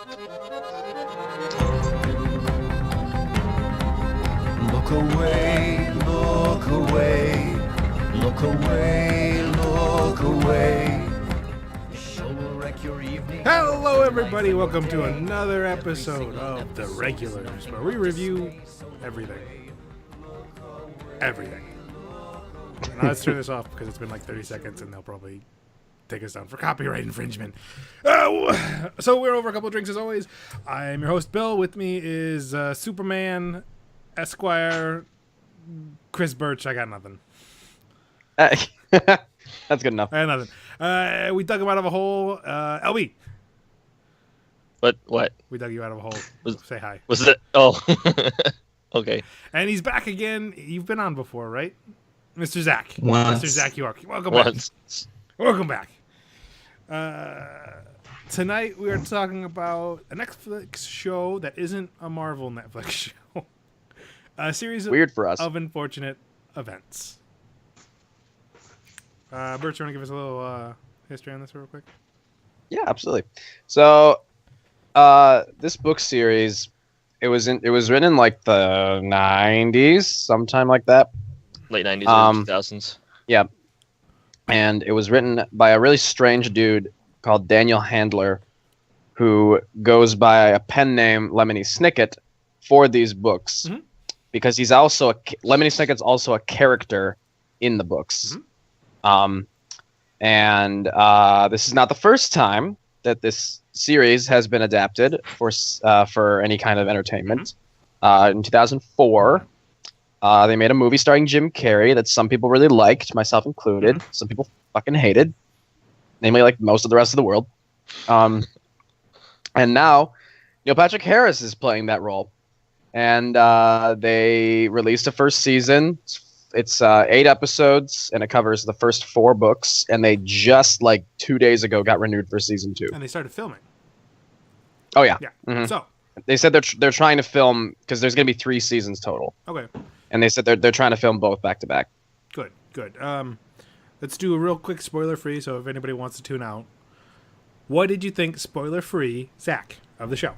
Look away, look away, look away, look away. Show will wreck your evening. Hello, everybody. Welcome to another episode of The Regulars, where we review everything. Everything. Now let's turn this off because it's been like 30 seconds and they'll probably take us down for copyright infringement. So we're over a couple of drinks as always. I'm your host, Bill. With me is Superman, Esquire, Chris Birch. I got nothing. That's good enough. I got nothing. We dug him out of a hole. LB. What? We dug you out of a hole. Say hi. Was it? Oh. Okay. And he's back again. You've been on before, right? Mr. Zach. Once. Mr. Zach York. Welcome back. Once. Welcome back. Tonight we are talking about a Netflix show that isn't a Marvel Netflix show. A series Weird for us. of unfortunate events. Bert, you want to give us a little history on this real quick? Yeah, absolutely. So, this book series, it was written in like the 90s, sometime like that. Late 90s, early 2000s. Yeah. And it was written by a really strange dude called Daniel Handler, who goes by a pen name Lemony Snicket for these books, because he's also Lemony Snicket's also a character in the books. And this is not the first time that this series has been adapted for any kind of entertainment. In 2004. They made a movie starring Jim Carrey that some people really liked, myself included. Some people fucking hated, namely like most of the rest of the world. And now Neil Patrick Harris is playing that role. And they released a first season. It's 8 episodes, and it covers the first 4 books. And they just like 2 days ago got renewed for season 2. And they started filming. Oh yeah. Yeah. Mhm. So, They said they're trying to film because there's going to be 3 seasons total. okay. And they said they're trying to film both back to back. Good. Let's do a real quick spoiler-free, so if anybody wants to tune out. What did you think, spoiler-free, Zach, of the show?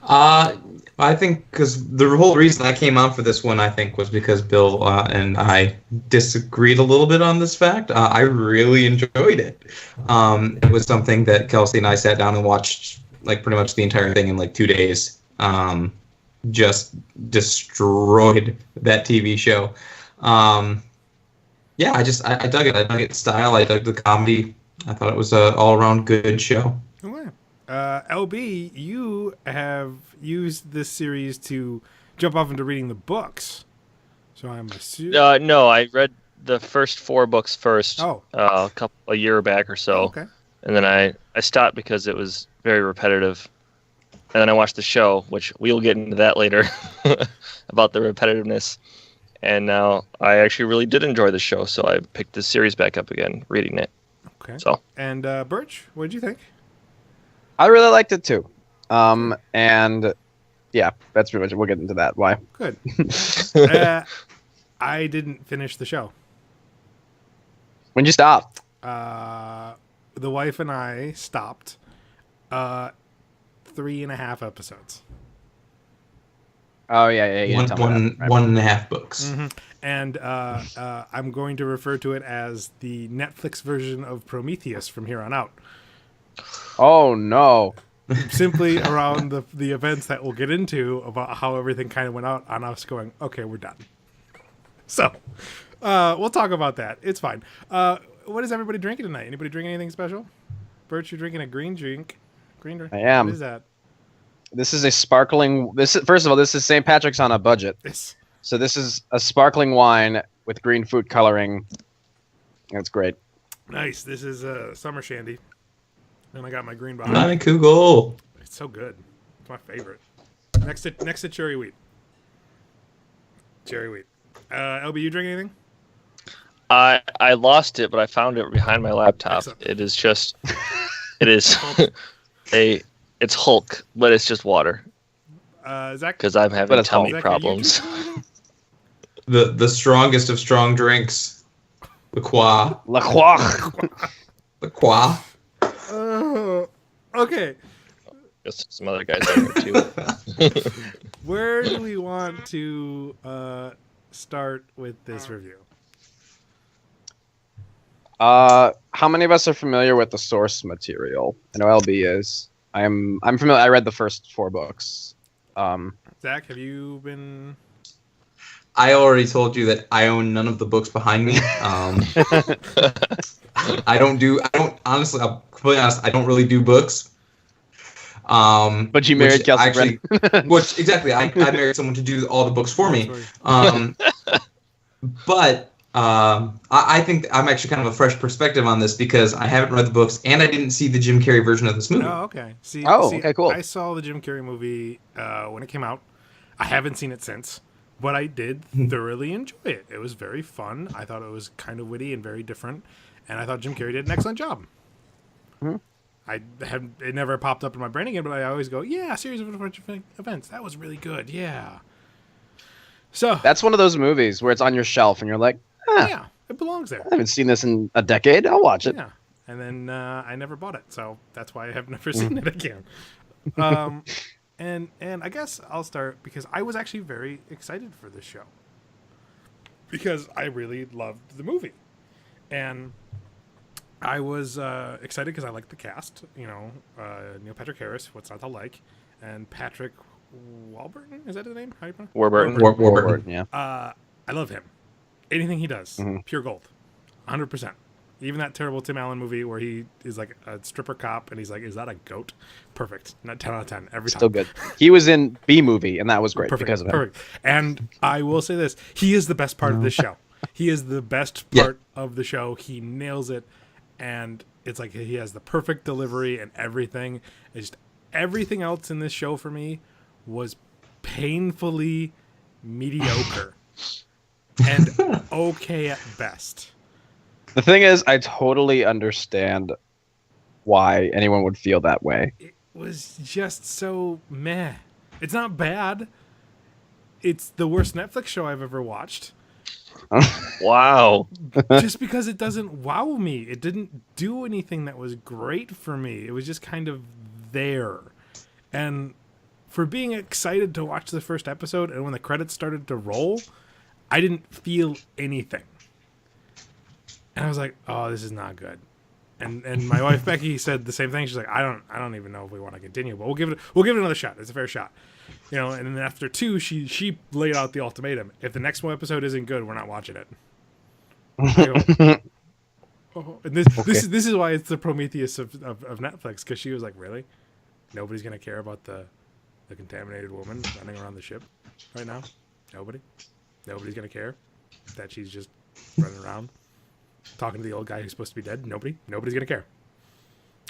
I think because the whole reason I came on for this one, I think, was because Bill and I disagreed a little bit on this fact. I really enjoyed it. It was something that Kelsey and I sat down and watched like pretty much the entire thing in like 2 days. Just destroyed that TV show. Yeah, I dug it. I dug its style. I dug the comedy. I thought it was an all-around good show. Okay. LB, you have used this series to jump off into reading the books. So I'm assuming... No, I read the first 4 books first. Oh. A year back or so. Okay. And then I stopped because it was very repetitive. And then I watched the show, which we'll get into that later, about the repetitiveness. And now I actually really did enjoy the show, so I picked the series back up again, reading it. Okay. So. And Birch, what did you think? I really liked it too. And yeah, that's pretty much it. We'll get into that. Why? Good. I didn't finish the show. When'd you stop? The wife and I stopped 3.5 episodes. Oh yeah. You told me that. Right. 1.5 books. Mm-hmm. And I'm going to refer to it as the Netflix version of Prometheus from here on out. Oh no. Simply around the events that we'll get into about how everything kind of went out on us going, okay, we're done. So we'll talk about that. It's fine. What is everybody drinking tonight? Anybody drinking anything special? Birch, you're drinking a green drink. Green drink. I am. What is that? This is a sparkling. First of all, this is St. Patrick's on a budget. This. So this is a sparkling wine with green fruit coloring. That's great. Nice. This is summer shandy. And I got my green bottle. Not Kugel. It's so good. It's my favorite. Next to cherry wheat. Cherry wheat. LB, you drink anything? I lost it, but I found it behind my laptop. Excellent. It is just, it is it's Hulk, but it's just water. Zach? Because I'm having it's tummy Zach, problems. The strongest of strong drinks. La La Croix. Croix. Okay. Guess some other guys on there too. Where do we want to start with this review? How many of us are familiar with the source material? I know LB is. I'm familiar. I read the first 4 books. Zach, have you been? I already told you that I own none of the books behind me. I don't honestly, I'm completely honest, I don't really do books. But you married Kelsey Brennan. Which, exactly, I married someone to do all the books for me. But I think I'm actually kind of a fresh perspective on this because I haven't read the books and I didn't see the Jim Carrey version of this movie. Oh, okay. See, okay, cool. I saw the Jim Carrey movie when it came out. I haven't seen it since, but I did thoroughly enjoy it. It was very fun. I thought it was kind of witty and very different, and I thought Jim Carrey did an excellent job. It never popped up in my brain again, but I always go, yeah, a series of events. That was really good. Yeah. So That's one of those movies where it's on your shelf and you're like, yeah, it belongs there. I haven't seen this in a decade. I'll watch it. Yeah. And then I never bought it, so that's why I have never seen it again. And I guess I'll start because I was actually very excited for this show because I really loved the movie, and I was excited because I liked the cast. You know, Neil Patrick Harris, what's not to like, and Patrick Warburton, is that his name? How do you pronounce it? Warburton. Warburton. Yeah. I love him. Anything he does, pure gold, 100%. Even that terrible Tim Allen movie where he is like a stripper cop and he's like, "Is that a goat?" Perfect. Not 10 out of 10 every time. Still good. He was in B Movie and that was great Perfect. because of him. Perfect. And I will say this: he is the best part of this show. He is the best part of the show. He nails it, and it's like he has the perfect delivery and everything. It's just everything else in this show for me was painfully mediocre and okay at best. The thing is, I totally understand why anyone would feel that way. It was just so meh. It's not bad. It's the worst Netflix show I've ever watched. Wow. Just because it doesn't wow me. It didn't do anything that was great for me. It was just kind of there. And for being excited to watch the first episode and when the credits started to roll, I didn't feel anything. And I was like, "Oh, this is not good." And my wife Becky said the same thing. She's like, "I don't even know if we want to continue, but we'll give it another shot. It's a fair shot." You know, and then after 2, she laid out the ultimatum. If the next one episode isn't good, we're not watching it. I go, oh. And this is why it's the Prometheus of Netflix, because she was like, "Really? Nobody's gonna care about the contaminated woman running around the ship right now? Nobody's gonna care that she's just running around talking to the old guy who's supposed to be dead. Nobody's gonna care."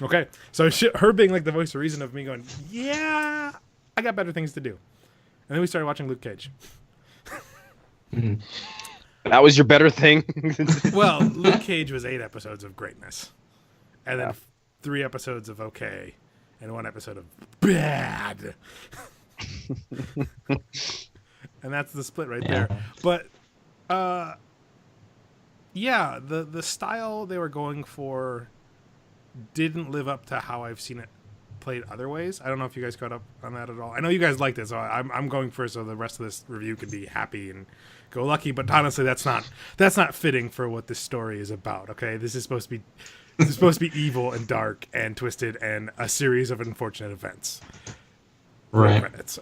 Okay, so her being like the voice of reason of me going, "Yeah, I got better things to do," and then we started watching Luke Cage. That was your better thing? Well, Luke Cage was 8 episodes of greatness, and then 3 episodes of okay, and 1 episode of bad. And that's the split right there. But yeah, the style they were going for didn't live up to how I've seen it played other ways. I don't know if you guys caught up on that at all. I know you guys liked it, so I'm going first, so the rest of this review can be happy and go lucky. But honestly, that's not fitting for what this story is about. Okay, this is supposed to be evil and dark and twisted and a series of unfortunate events. Right. Credits.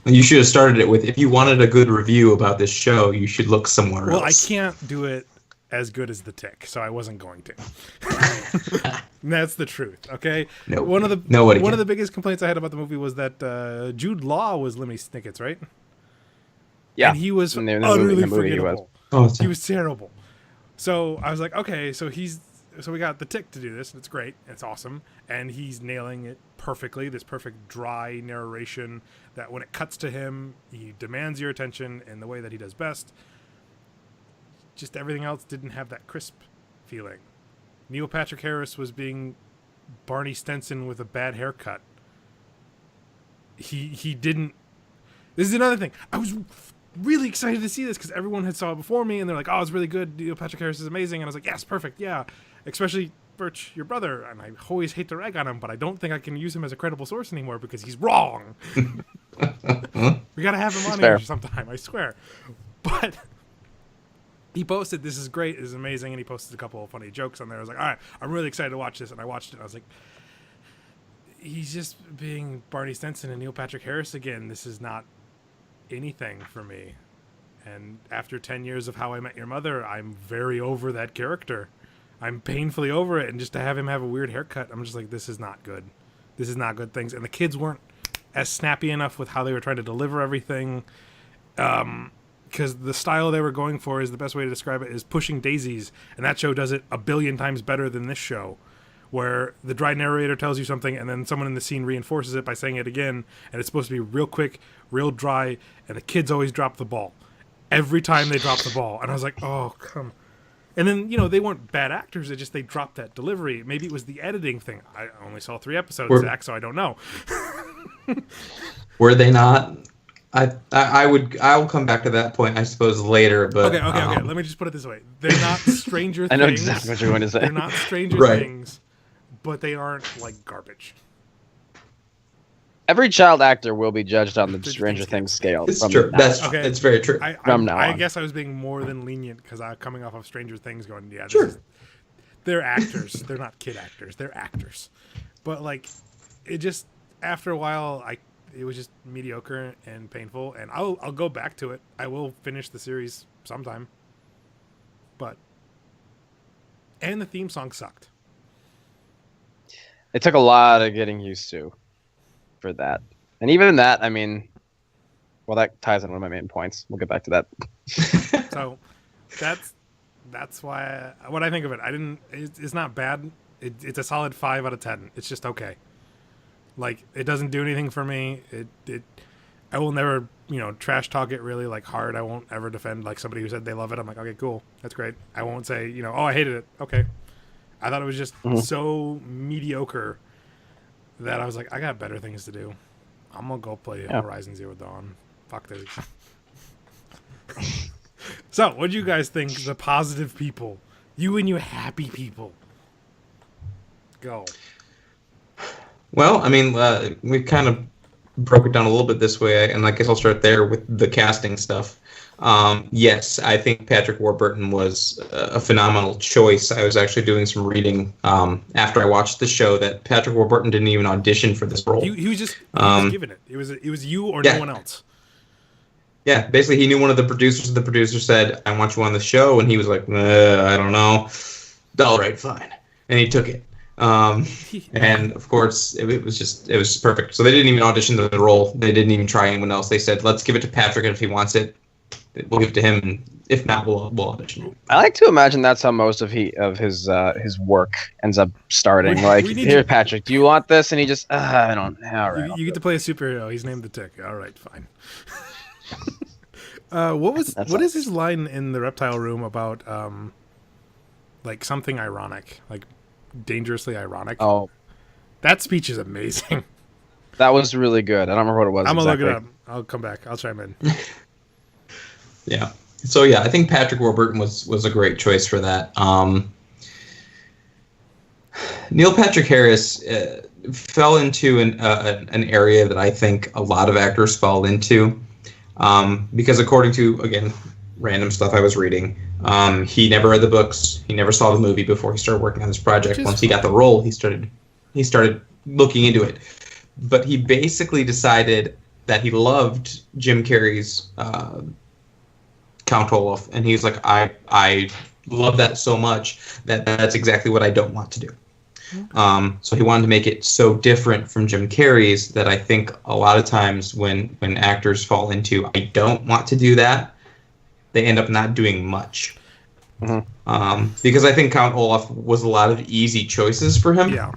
You should have started it with, if you wanted a good review about this show, you should look somewhere Well, else. I can't do it as good as The Tick, so I wasn't going to. And that's the truth, okay? One of the biggest complaints I had about the movie was that Jude Law was Lemmy Snicket's, right? Yeah. And he was In the utterly movie he forgettable. was. He was terrible. So I was like, okay, so we got The Tick to do this, and it's great, and it's awesome, and he's nailing it perfectly, this perfect dry narration that when it cuts to him, he demands your attention in the way that he does best. Just everything else didn't have that crisp feeling. Neil Patrick Harris was being Barney Stinson with a bad haircut. He didn't... This is another thing. I was really excited to see this because everyone had saw it before me, and they're like, "Oh, it's really good. Neil Patrick Harris is amazing." And I was like, "Yes, perfect, yeah." Especially Birch, your brother, and I always hate to rag on him, but I don't think I can use him as a credible source anymore because he's wrong. We gotta have him on fair. here sometime, I swear. But he posted, "This is great, this is amazing," and he posted a couple of funny jokes on there. I was like, all right, I'm really excited to watch this, and I watched it, and I was like, he's just being Barney Stinson and Neil Patrick Harris again. This is not anything for me. And after 10 years of How I Met Your Mother, I'm very over that character. I'm painfully over it, and just to have him have a weird haircut, I'm just like, this is not good. This is not good things. And the kids weren't as snappy enough with how they were trying to deliver everything. Because the style they were going for, is the best way to describe it, is pushing daisies. And that show does it a billion times better than this show, where the dry narrator tells you something and then someone in the scene reinforces it by saying it again, and it's supposed to be real quick, real dry, and the kids always drop the ball. Every time they drop the ball. And I was like, oh, come. And then, they weren't bad actors, it just they dropped that delivery. Maybe it was the editing thing. I only saw 3 episodes, Zach, so I don't know. Were they not? I'll come back to that point, I suppose, later. But okay. Let me just put it this way: they're not Stranger Things. I know exactly what you're going to say. They're not Stranger Right. Things, but they aren't like garbage. Every child actor will be judged on the Stranger Things scale. It's from true. now. That's very true. From now I on. guess I was being more than lenient because I'm coming off of Stranger Things, going, yeah, Sure. They're actors. They're not kid actors. They're actors. But like, it just after a while, it was just mediocre and painful. And I'll go back to it. I will finish the series sometime. And the theme song sucked. It took a lot of getting used to for that. And even that, I mean, well, that ties in one of my main points. We'll get back to that. So that's why what I think of it. It's not bad. It's a solid 5 out of 10. It's just okay. Like, it doesn't do anything for me. I will never, trash talk it really like hard. I won't ever defend like somebody who said they love it. I'm like, okay, cool. That's great. I won't say, oh, I hated it. Okay. I thought it was just so mediocre that I was like, I got better things to do. I'm going to go play Horizon Zero Dawn. Fuck this. So, what do you guys think, the positive people? You and you happy people. Go. Well, I mean, we kind of broke it down a little bit this way, and I guess I'll start there with the casting stuff. Yes, I think Patrick Warburton was a phenomenal choice. I was actually doing some reading after I watched the show that Patrick Warburton didn't even audition for this role. He was just given it. It was you or no one else. Yeah, basically he knew one of the producers. The producer said, "I want you on the show," and he was like, "I don't know." All right, fine, and he took it. And of course, it was just perfect. So they didn't even audition the role. They didn't even try anyone else. They said, "Let's give it to Patrick, and if he wants it, we'll give it to him. And if not, we'll audition." I like to imagine that's how most of his work ends up starting. Like, here, Patrick, do you want this? And he just, I don't. All right. You get to play a superhero. He's named the Tick. All right, fine. What is his line in the reptile room about like something ironic, like dangerously ironic? Oh, that speech is amazing. That was really good. I don't remember what it was. I'm gonna exactly. look it up. I'll come back. I'll chime in. Yeah. So yeah, I think Patrick Warburton was a great choice for that. Neil Patrick Harris fell into an area that I think a lot of actors fall into, because according to, again, random stuff I was reading, he never read the books. He never saw the movie before he started working on this project. Once he got the role, he started looking into it. But he basically decided that he loved Jim Carrey's Count Olaf, and he's like, I love that so much that's exactly what I don't want to do. So he wanted to make it so different from Jim Carrey's that I think a lot of times when actors fall into, I don't want to do that, they end up not doing much. Mm-hmm. Because I think Count Olaf was a lot of easy choices for him. Yeah.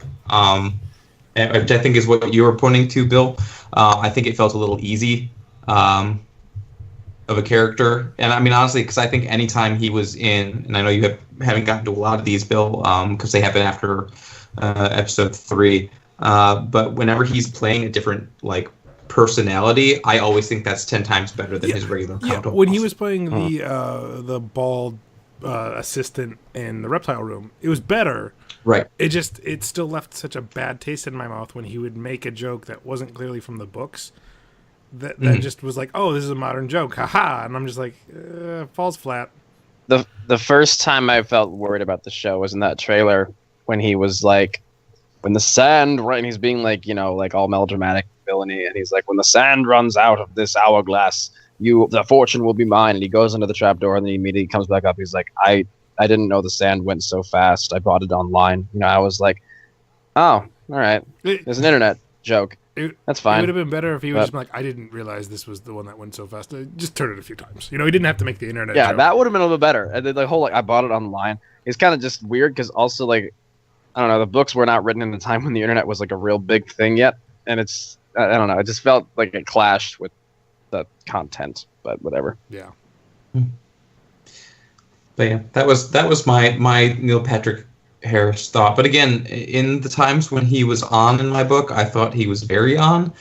Which I think is what you were pointing to, Bill. I think it felt a little easy of a character. And I mean, honestly, because I think anytime he was in, and I know you haven't gotten to a lot of these, Bill, because they happen after episode 3. But whenever he's playing a different, like, personality, I always think that's 10 times better than his regular Count Olaf. When he was playing the bald assistant in the reptile room, it was better. Right. it still left such a bad taste in my mouth when he would make a joke that wasn't clearly from the books. That just was like, oh, this is a modern joke, haha, and I'm just like, falls flat. The first time I felt worried about the show was in that trailer when he was like, when the sand, right, and he's being like, like all melodramatic villainy, and he's like, when the sand runs out of this hourglass, the fortune will be mine. And he goes into the trapdoor, and then he immediately comes back up. He's like, I didn't know the sand went so fast. I bought it online. I was like, oh, all right. There's an internet joke. That's fine. It would have been better if he was just been like, I didn't realize this was the one that went so fast. Just turn it a few times. He didn't have to make the internet Yeah, joke. that would have been a little bit better. And then the whole, I bought it online. It's kind of just weird because also, like, I don't know, the books were not written in the time when the internet was, like, a real big thing yet. And it's, I don't know, it just felt like it clashed with the content, but whatever. Yeah. But yeah, that was my Neil Patrick Harris thought. But again, in the times when he was on in my book, I thought he was very on.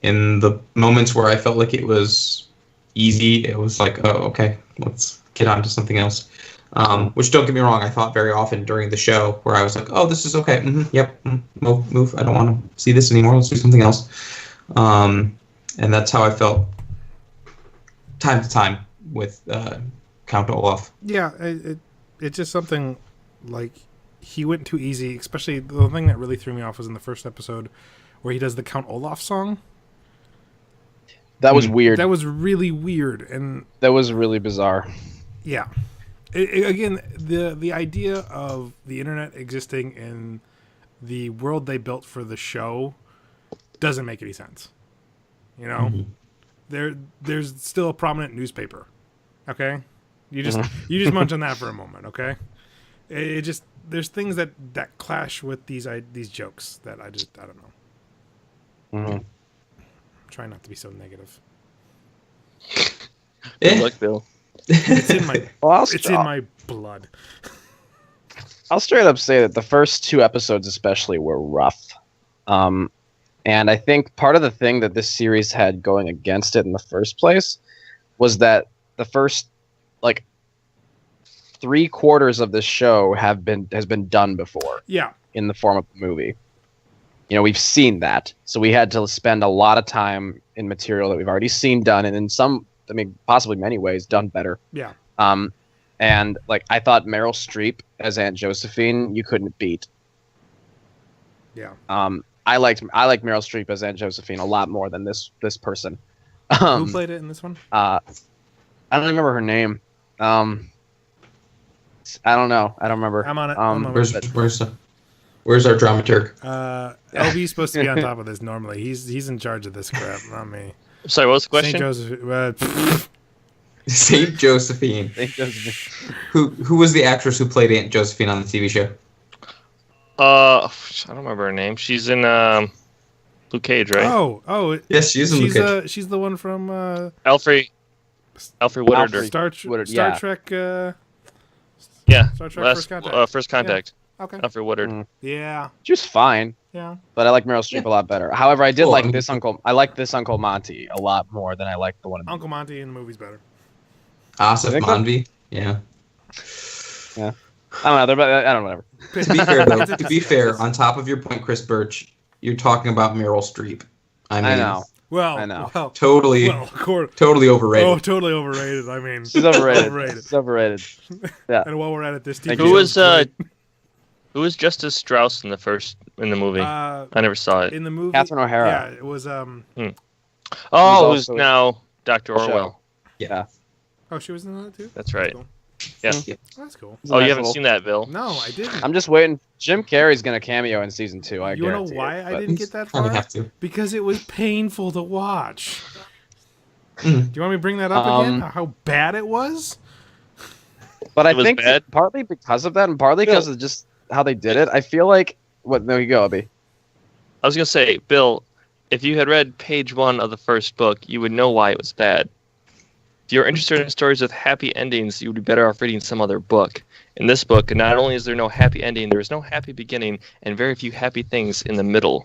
In the moments where I felt like it was easy, it was like, oh, okay, let's get on to something else. Which, don't get me wrong, I thought very often during the show where I was like, oh, this is okay. Yep. Move. I don't want to see this anymore. Let's do something else. And that's how I felt time to time with Count Olaf. Yeah, it's just something like he went too easy, especially the thing that really threw me off was in the first episode where he does the Count Olaf song. That was weird. That was really weird. And that was really bizarre. Yeah. Again, the idea of the internet existing in the world they built for the show doesn't make any sense. There's still a prominent newspaper. Okay? You just munch on that for a moment, okay? It just there's things that clash with these jokes that I don't know. Mm-hmm. Try not to be so negative. Good luck, Bill. It's in my in my blood. I'll straight up say that the first 2 episodes especially were rough. And I think part of the thing that this series had going against it in the first place was that the first, like, 3/4 of this show has been done before. Yeah. In the form of a movie. We've seen that. So we had to spend a lot of time in material that we've already seen done, and in some, possibly many ways, done better. Yeah. And, like, I thought Meryl Streep as Aunt Josephine, you couldn't beat. Yeah. I liked Meryl Streep as Aunt Josephine a lot more than this person. Who played it in this one? I don't remember her name. I don't know. I don't remember. I'm on it. Where's our dramaturg? LB's supposed to be on top of this normally. He's in charge of this crap, not me. Sorry, what was the question? St. Joseph. Saint Josephine. Saint Josephine. Who was the actress who played Aunt Josephine on the TV show? I don't remember her name. She's in Luke Cage, right? Oh. Yes, she's in Luke Cage. She's the one from Alfred Woodard. Star Trek. Yeah. Star Trek First Contact. First Contact. Yeah. Okay. Alfred Woodard. Mm. Yeah. She was fine. Yeah. But I like Meryl Streep a lot better. However, I did like this Uncle. I like this Uncle Monty a lot more than I like the one. Uncle Monty in the movie's better. Asif Manvi. Yeah. Yeah. I don't know. I don't know. Whatever. To be fair, though, to be fair, on top of your point, Chris Birch, you're talking about Meryl Streep. I know. Well, I know. Well, totally overrated. Oh, totally overrated. I mean, she's overrated. She's overrated. Yeah. And while we're at it, this TV who was Justice Strauss in the movie? I never saw it. In the movie, Catherine O'Hara. Yeah, it was who's now Dr. Orwell. Yeah. Oh, she was in that too. That's right. Cool. Yeah. Oh, that's cool. Oh, you haven't seen that, Bill? No, I didn't. I'm just waiting. Jim Carrey's gonna cameo in season 2. I you know guarantee why it, I didn't get that far? Have to. Because it was painful to watch. Do you want me to bring that up again? How bad it was? But I was think bad? partly because of that, and partly because of just how they did it. I feel like there you go, Abby. I was gonna say, Bill, if you had read page 1 of the first book, you would know why it was bad. If you're interested in stories with happy endings, you would be better off reading some other book. In this book, not only is there no happy ending, there is no happy beginning, and very few happy things in the middle.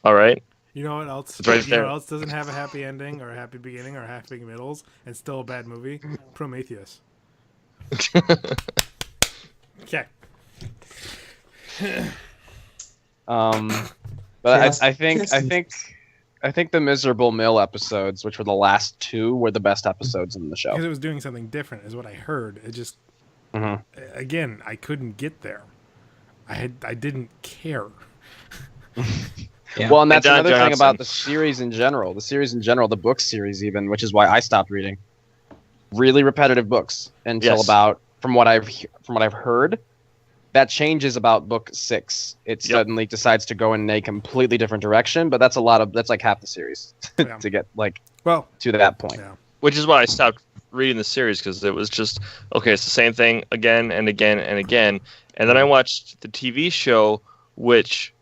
All right? You know what else? It's right you know there. what else doesn't have a happy ending or a happy beginning or happy middles and still a bad movie? Prometheus. Okay. But Yes, I think yes. I think the Miserable Mill episodes, which were the last two, were the best episodes in the show. Because it was doing something different, is what I heard. It just, again, I couldn't get there. I didn't care. Yeah. Well, and that's Don another thing Johnson. about the series in general. The series in general, the book series even, which is why I stopped reading. Really repetitive books until Yes. about from what I've heard. That changes about book 6. It suddenly decides to go in a completely different direction, but that's like half the series Yeah. to get like Well, to that point. yeah. Which is why I stopped reading the series, because it was just, okay, it's the same thing again and again and again. And then I watched the TV show, which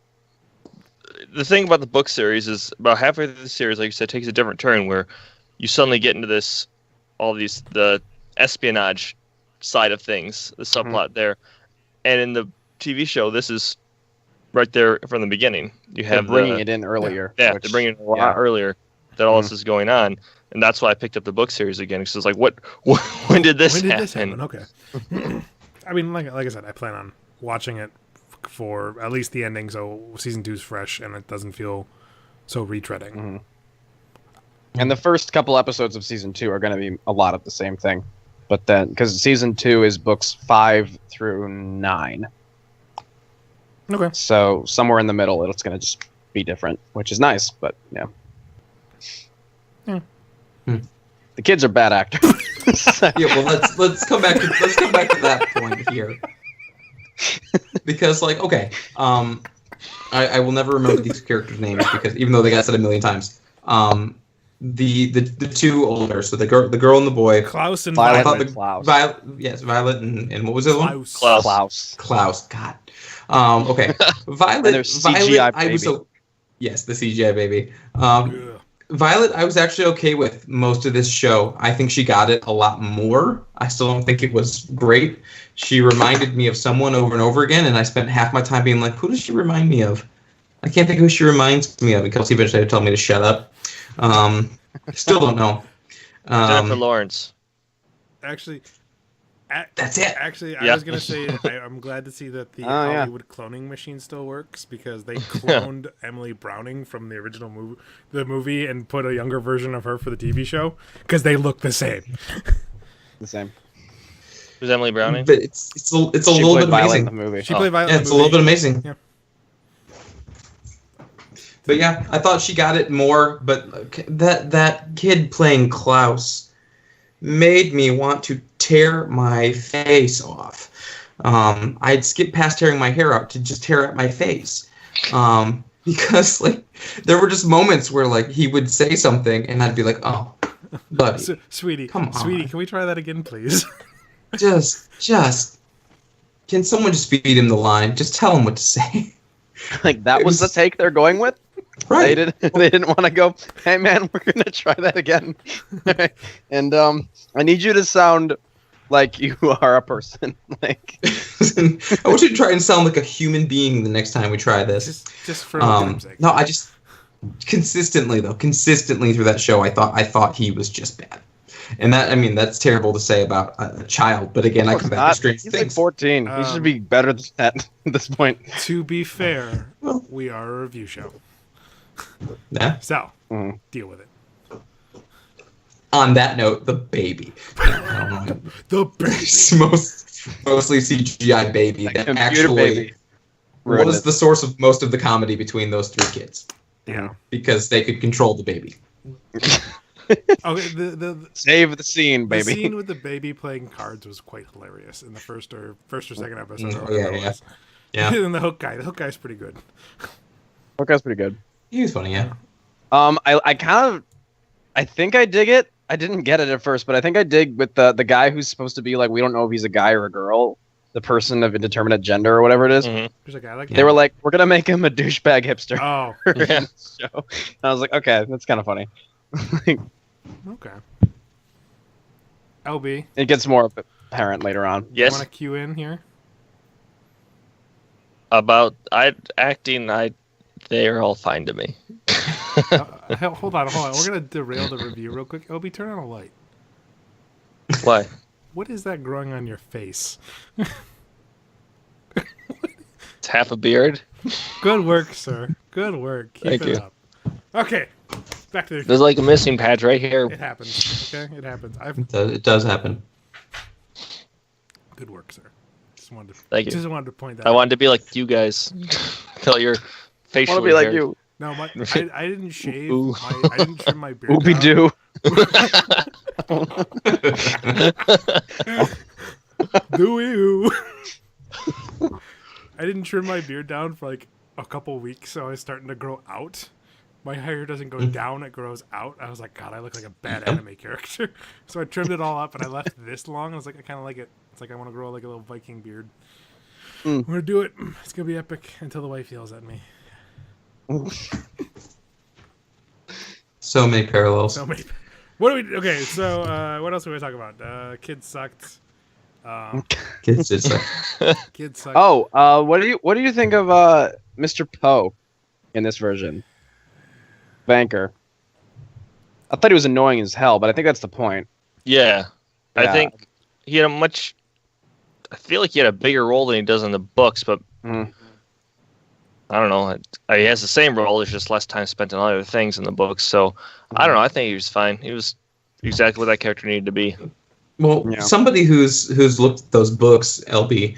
the thing about the book series is about halfway through the series, like you said, takes a different turn where you suddenly get into the espionage side of things, the subplot there. And in the TV show, this is right there from the beginning. You They're have bringing it in earlier. they're which- bringing it a lot yeah. earlier that all this is going on, and that's why I picked up the book series again. Because it's like, when did this happen? Okay. I mean, like I said, I plan on watching it for at least the ending, so season 2's fresh and it doesn't feel so retreading. And the first couple episodes of season 2 are going to be a lot of the same thing. But then, because season 2 is books 5 through 9. Okay. So somewhere in the middle, it's going to just be different, which is nice, but yeah. The kids are bad actors. Yeah, well, let's come back to that point here, because like, okay, I will never remember these characters' names because even though they got said a million times, the two older, so the girl and the boy, Klaus and Violet. I thought Violet. Klaus. Violet and what was the other one? Klaus. Klaus. God. Okay. Violet. And their CGI I was baby. yes, the CGI baby. Ugh. Violet, I was actually okay with most of this show. I think she got it a lot more. I still don't think it was great. She reminded me of someone over and over again, and I spent half my time being like, who does she remind me of? I can't think of who she reminds me of, and Kelsey eventually told me to shut up. Still don't know. Jennifer Lawrence. Actually, That's it. Actually, I Yeah. was gonna say I'm glad to see that the Oh, yeah. Hollywood cloning machine still works because they cloned Emily Browning from the original movie, and put a younger version of her for the TV show because they look the same. The same. Who's Emily Browning? But it's a She little played bit Violet amazing. in the movie. She played Violet. Yeah, in it's the a little bit movie. amazing. Yeah. But yeah, I thought she got it more. But that kid playing Klaus made me want to tear my face off. I'd skip past tearing my hair out to just tear at my face. Because like there were just moments where like he would say something and I'd be like, oh, buddy, Sweetie, Come on. sweetie, can we try that again, please? just can someone just feed him the line? Just tell him what to say. Like that was the take they're going with. Right. They didn't want to go, hey man, we're gonna try that again. And I need you to sound like you are a person. Like I want you to try and sound like a human being the next time we try this. just for old time's sake. No, I just consistently through that show, I thought he was just bad, and that's terrible to say about a child. But again, I come back to strange he's like things. 14. He should be better than that at this point. To be fair, Well- we are a review show, Yeah. so Mhm. deal with it. On that note, the baby. I don't know. The baby. It's mostly CGI baby that Computer actually baby. Ruined was it. the source of most of the comedy between those three kids Yeah. because they could control the baby. Okay. The Save the scene, the baby. scene with the baby playing cards was quite hilarious in the first or second episode. Or Mm, whatever yeah, it was. Yeah, And the hook guy's pretty good. Okay, pretty good. he was funny. Yeah. I think I dig it. I didn't get it at first, but I think I dig with the guy who's supposed to be like, we don't know if he's a guy or a girl, the person of indeterminate gender or whatever it is. Mhm. There's a guy like They were like, we're gonna make him a douchebag hipster oh, in Yeah. the show. And I was like, okay, that's kind of funny. okay. LB, It gets more apparent later on. Yes. want to cue in here? About acting, they're all fine to me. Hold on. We're gonna derail the review real quick. LB, turn on a light. Why? What is that growing on your face? It's half a beard. Good work, sir. Good work. Keep Thank it you. up. Okay, back to the. There's like a missing patch right here. It happens. Okay, it happens. It does happen. Good work, sir. Thank you. Just wanted to point that. I out. wanted to be like you guys. Tell your facial. Want to be like you. No, I didn't shave. Ooh. I didn't trim my beard. Ooby down. doo. Do I didn't trim my beard down for like a couple weeks, so I was starting to grow out. My hair doesn't go down; it grows out. I was like, God, I look like a bad anime character. So I trimmed it all up, and I left this long. I was like, I kind of like it. It's like I want to grow like a little Viking beard. I'm gonna do it. It's gonna be epic until the wife yells at me. So many parallels. So maybe. What do we? Okay, so what else are we talking about? Kids sucked. Kids did so. Kids sucked. Oh, what do you think of Mr. Poe in this version? Banker. I thought he was annoying as hell, but I think that's the point. Yeah. I Yeah. think he had a much. I feel like he had a bigger role than he does in the books, but Mm. I don't know. He has the same role. There's just less time spent on other things in the books. So I don't know. I think he was fine. He was exactly what that character needed to be. Well, Yeah. somebody who's looked at those books, LB,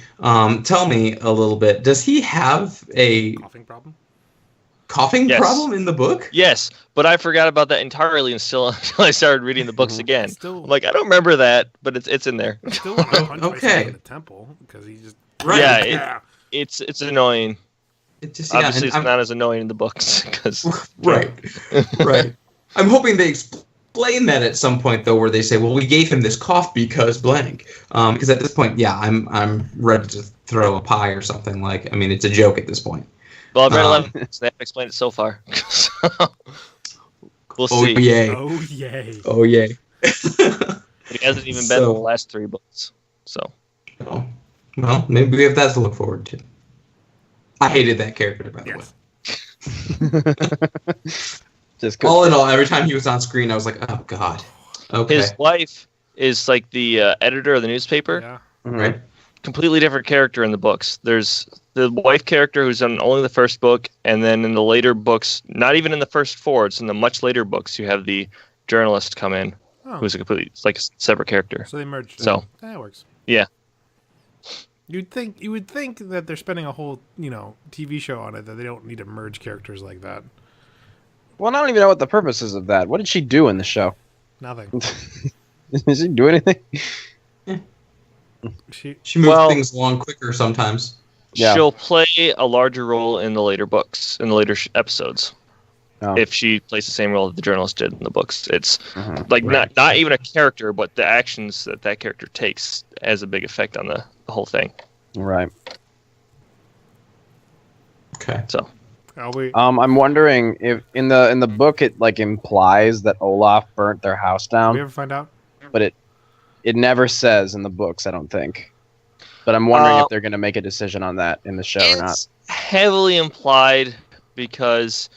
tell me a little bit. Does he have a Coughing problem. coughing Yes. problem in the book? Yes, but I forgot about that entirely until I started reading the books again. Still- I'm like, I don't remember that, but it's in there. Still want to punch myself Okay. in the temple because he just. Right. Yeah, Yeah. It's annoying. It just, Obviously, and it's I'm- not as annoying in the books because Right, right. I'm hoping they explain that at some point, though, where they say, "Well, we gave him this cough because blank." Because at this point, yeah, I'm ready to throw a pie or something. Like, I mean, it's a joke at this point. well, I've read Um, 11, so they haven't explained it so far. So, we'll Oh see. yay! Oh yay! Oh yay! It hasn't even been in So- the last 3 books. So Oh, well, maybe we have that to look forward to. I hated that character, by the way. Yes. Just 'cause- All in all, every time he was on screen, I was like, "Oh God." Okay. his wife is like the editor of the newspaper. Yeah. Mhm. Right. Completely different character in the books. There's the wife character who's in only the first book, and then in the later books, not even in the first 4, it's in the much later books, you have the journalist come in, Oh, who's it's like a separate character. so they merged. So- That works. Yeah. You would think that they're spending a whole TV show on it that they don't need to merge characters like that. Well, I don't even know what the purpose is of that. What did she do in the show? Nothing. Did she do anything? She She moved Well- things along quicker sometimes. Yeah. She'll play a larger role in the later books, in the later episodes. Oh. If she plays the same role that the journalist did in the books, it's Mhm. like not even a character, but the actions that character takes has a big effect on the whole thing. Right. Okay. So I'm wondering if in the book it like implies that Olaf burnt their house Did we down, ever find out? but it never says in the books. I don't think. But I'm wondering if they're going to make a decision on that in the show or not. it's heavily implied because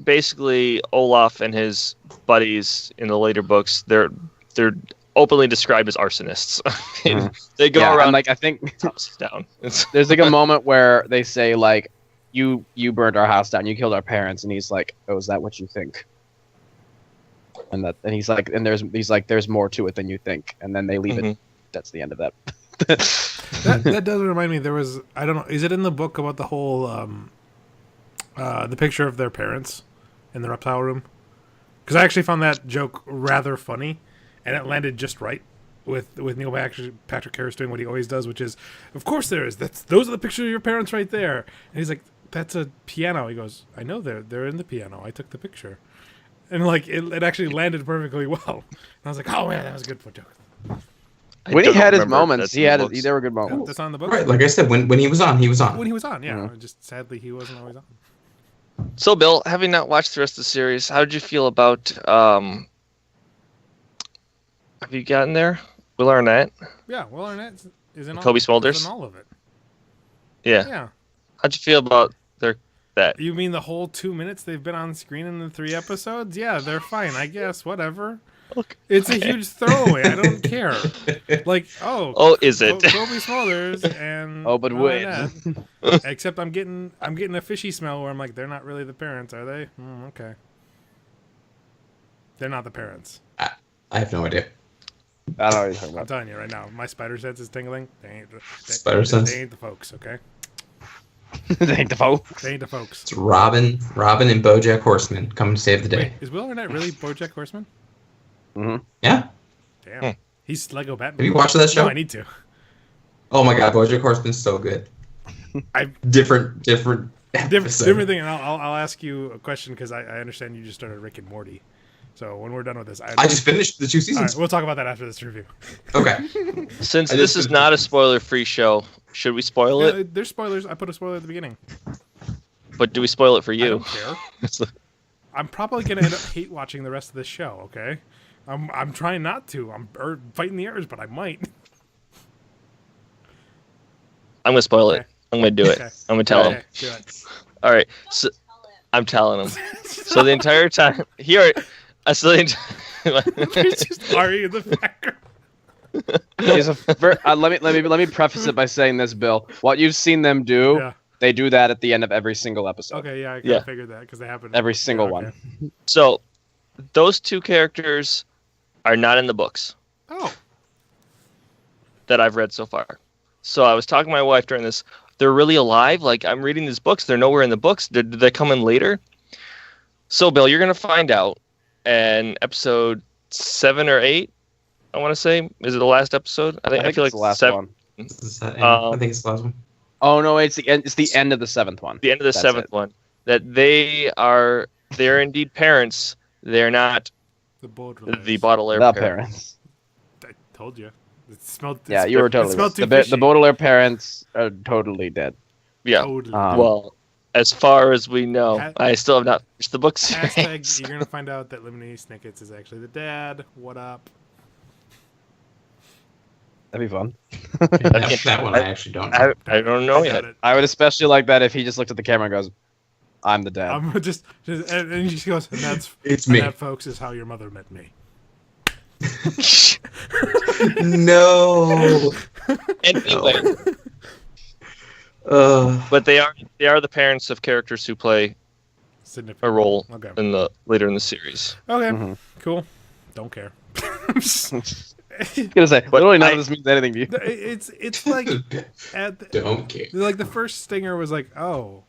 basically Olaf and his buddies in the later books, they're openly described as arsonists. They go Yeah, and around like I think houses down. It's, there's like a moment where they say like you burned our house down, you killed our parents, and he's like, oh, is that what you think? And he's like, there's more to it than you think, and then they leave it. Mhm. That's the end of that. That does remind me. There was, I don't know, is it in the book about the whole the picture of their parents in the reptile room? Because I actually found that joke rather funny, and it landed just right with Neil Patrick Harris doing what he always does, which is, of course there is. Those are the pictures of your parents right there. And he's like, that's a piano. He goes, I know they're in the piano. I took the picture, and like it actually landed perfectly well. And I was like, oh man, that was a good joke. When he don't had his remember if moments, that's he in had the books. there were good moments. That's on the book. Right. Like I said, when he was on, he was on. When he was on, yeah. Yeah. Just sadly, he wasn't always on. So, Bill, having not watched the rest of the series, how did you feel about? Have you gotten there? Will Arnett? Yeah, Will Arnett is in all, Kobe is Smulders? in all of it. Yeah. Yeah. How'd you feel about that? You mean the whole 2 minutes they've been on screen in the 3 episodes? Yeah, they're fine, I guess. Whatever. It's a huge throwaway. I don't care. Like, Oh, is it? Kobe Smulders and Oh, but wait. Ned. Except I'm getting a fishy smell where I'm like, they're not really the parents, are they? Okay. They're not the parents. I have no idea. I don't know what you're talking I'm about. telling you right now. My spider sense is tingling. Spider sense? They ain't the folks, okay? Thank the foe. They ain't the folks. It's Robin and BoJack Horseman coming to save the day. Wait, is Will Arnett really BoJack Horseman? Yeah. Damn. He's Lego Batman. Have you watched that show? No, I need to. Oh my god, BoJack Horseman's so good. I Different different episode. thing, and I'll ask you a question because I understand you just started Rick and Morty. So when we're done with this, I just finished the 2 all seasons. right, we'll talk about that after this review. Okay. Since I this just- is not a spoiler-free show, should we spoil it? There's spoilers. I put a spoiler at the beginning. But do we spoil it for I you? don't care. I'm probably gonna end up hate watching the rest of this show. Okay, I'm trying not to. I'm fighting the urge, but I might. I'm gonna spoil Okay. it. I'm gonna do it. Okay. I'm gonna tell him. Okay, do it. All right. So I'm telling him. So the entire time here, so the There's just Ari in the background. Let me preface it by saying this, Bill. What you've seen them do, Yeah. they do that at the end of every single episode. Okay. Yeah. I Yeah. figured that because they happen. Every single Yeah, one. okay. So those two characters are not in the books Oh. that I've read so far. So I was talking to my wife during this. They're really alive. Like, I'm reading these books. They're nowhere in the books. Did they come in later? So, Bill, you're going to find out in episode 7 or 8, I want to say. Is it the last episode? I feel it's like the last 7. one. I think it's the last one. Oh no, it's the end. It's the end of the 7th one. The end of the That's 7th it. one. That they're indeed parents. They're not The Baudelaire. the Baudelaire The parents. parents. I told you. It smelled. Yeah, it you were smelled- totally It smelled right. too The fishy. Baudelaire parents are totally dead. Yeah. Totally. Um, As far as we know, Ha- I still have not finished the book Hashtag, series. you're gonna find out that Lemony Snickets is actually the dad. What up? That'd be fun. That one I actually don't know. I don't know I yet. got it. I would especially like that if he just looked at the camera and goes, "I'm the dad." I'm just and he just goes, and that's It's and me. that, folks, is how your mother met me. No. Anyway, but they are the parents of characters who play Significant. a role Okay. in the later in the series. Okay. Mhm. Cool. Don't care. I was gonna say, literally none of this means anything to you. it's like at the, Don't care. like the first stinger was like, oh,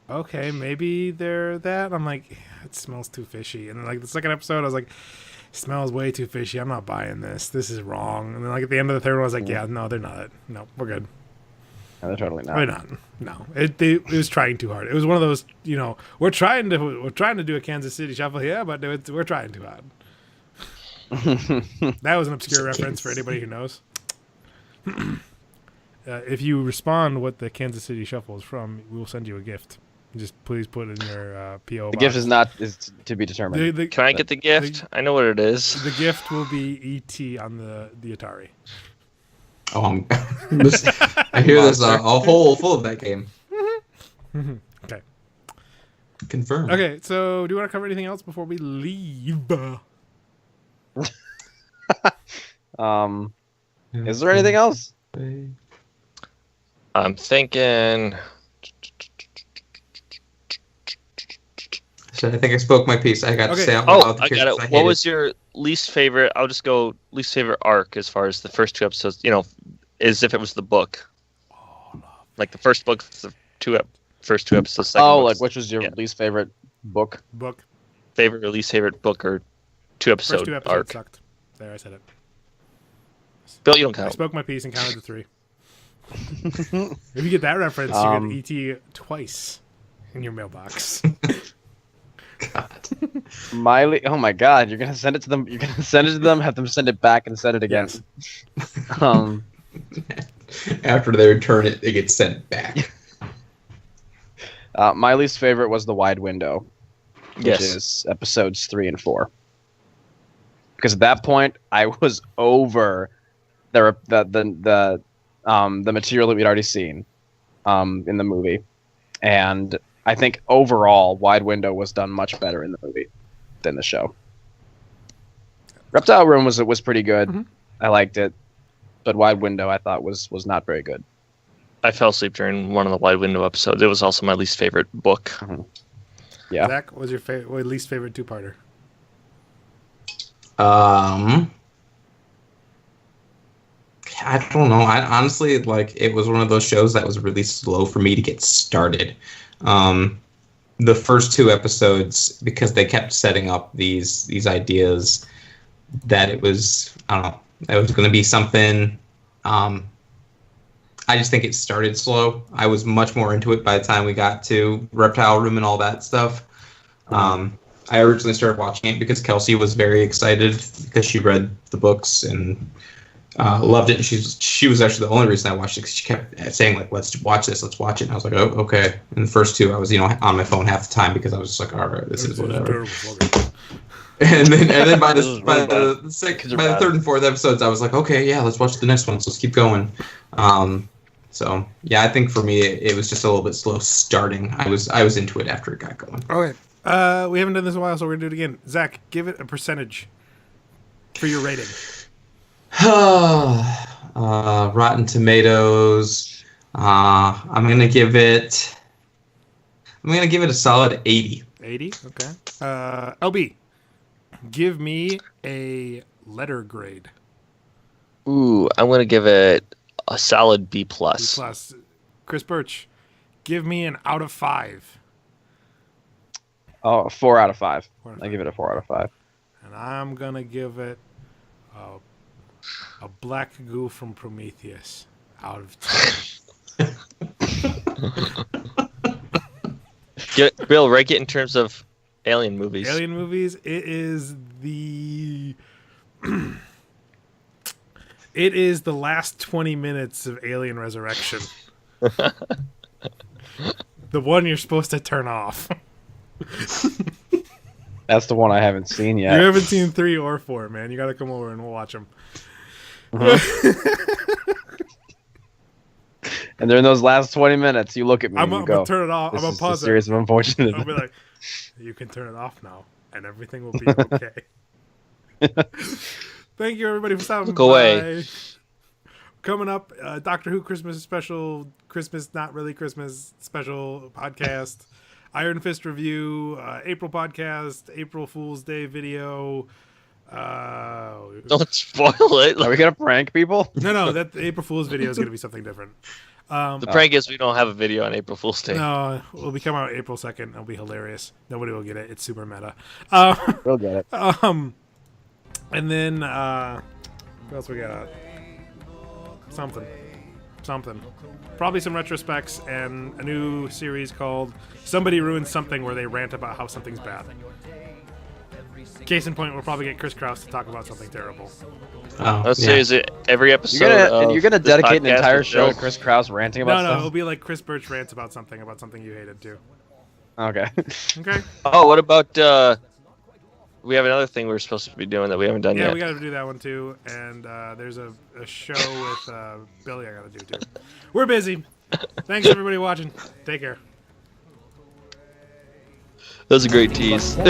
okay, maybe they're that. I'm like, yeah, it smells too fishy. And then like the second episode, I was like, smells way too fishy. I'm not buying this. This is wrong. And then like at the end of the third one, I was like, yeah, no, they're not. No, we're good. No, they're totally not. We're not. No, it was trying too hard. It was one of those, we're trying to do a Kansas City Shuffle, yeah, but we're trying too hard. That was an obscure reference for anybody who knows. If you respond what the Kansas City Shuffle is from, we will send you a gift. Just please put it in your PO. The gift is to be determined. Can I get the gift? I know what it is. The gift will be ET on the Atari. Oh, I hear there's a hole full of that game. Okay. Confirmed. Okay. So, do you want to cover anything else before we leave? Is there anything else? I'm thinking. So I think I spoke my piece. I got Okay. to say out Oh, loud the I got characters it. What hated. was your least favorite? I'll just go least favorite arc as far as the first 2 episodes. As if it was the book. Like the first book, the first 2 episodes. Second Oh, book's like which was your yeah. least favorite book? Book. favorite or least favorite book or 2 First episode 2 episodes arc? sucked. There, I said it. Bill, you don't I count. spoke my piece and counted to 3. If you get that reference, you get ET twice in your mailbox. Miley. Oh my God! You're gonna send it to them. You're gonna send it to them. Have them send it back and send it again. Yes. After they return it, it gets sent back. My least favorite was The Wide Window, which Yes. is episodes 3 and 4. Because at that point, I was over the material that we'd already seen in the movie, and I think overall, Wide Window was done much better in the movie than the show. Reptile Room was pretty good. Mhm. I liked it, but Wide Window I thought was not very good. I fell asleep during one of the Wide Window episodes. It was also my least favorite book. Yeah. Zach, what was your least favorite two-parter? I don't know. I honestly, like, it was one of those shows that was really slow for me to get started. The first two episodes, because they kept setting up these ideas that it was, I don't know, it was going to be something. I just think it started slow. I was much more into it by the time we got to Reptile Room and all that stuff. I originally started watching it because Kelsey was very excited because she read the books and loved it. And she was actually the only reason I watched it, because she kept saying, like, let's watch this, let's watch it. And I was like, oh, okay. And the first two, I was, on my phone half the time because I was just like, all right, this is whatever. And then by the third and fourth episodes, I was like, okay, yeah, let's watch the next one. So let's keep going. So yeah, I think for me, it was just a little bit slow starting. I was into it after it got going. Okay. We haven't done this in a while, so we're gonna do it again. Zach, give it a percentage for your rating. Rotten Tomatoes. I'm gonna give it a solid 80. 80. Okay. LB, give me a letter grade. Ooh, I'm gonna give it a solid B+. B plus. Chris Birch, give me an out of 5. Oh, 4 out of 5. 4 out of I 5. give it a 4 out of 5. And I'm gonna give it a black goo from Prometheus out of 10. Bill, rank it in terms of alien movies. Alien movies. It is the last 20 minutes of Alien Resurrection. The one you're supposed to turn off. That's the one I haven't seen yet. You haven't seen 3 or 4, man. You got to come over and we'll watch them. And during those last 20 minutes, you look at me I'm and you gonna go, turn it off. this I'm gonna is a pause it. series of unfortunate I'll be events. like, you can turn it off now, and everything will be okay. Thank you, everybody, for stopping Look away. by. Coming up, Doctor Who Christmas special, Christmas not really Christmas special podcast, Iron Fist review, April podcast, April Fool's Day video. Don't spoil it. Are we going to prank people? No, that the April Fool's video is gonna be something different. The prank is we don't have a video on April Fool's Day. No, it'll be coming out April 2nd. It'll be hilarious. Nobody will get it. It's super meta. We'll get it. And then what else we got? Something. Probably some retrospects and a new series called Somebody Ruined Something, where they rant about how something's bad. Case in point, we'll probably get Chris Kraus to talk about something terrible. Let's say, is it every episode? You're gonna this dedicate an podcast entire is show to Bill? Chris Kraus ranting about No, stuff? it'll be like Chris Birch rants about something you hated too. Okay. Okay? Oh, what about? We have another thing we're supposed to be doing that we haven't done Yeah, yet. we got to do that one too. And there's a show with Billy I got to do too. We're busy. Thanks everybody watching. Take care. That was a great tease. You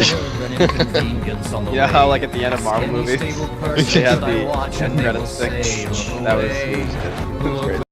know how, like, at the end of Marvel movies, they have the end credits thing? That was great.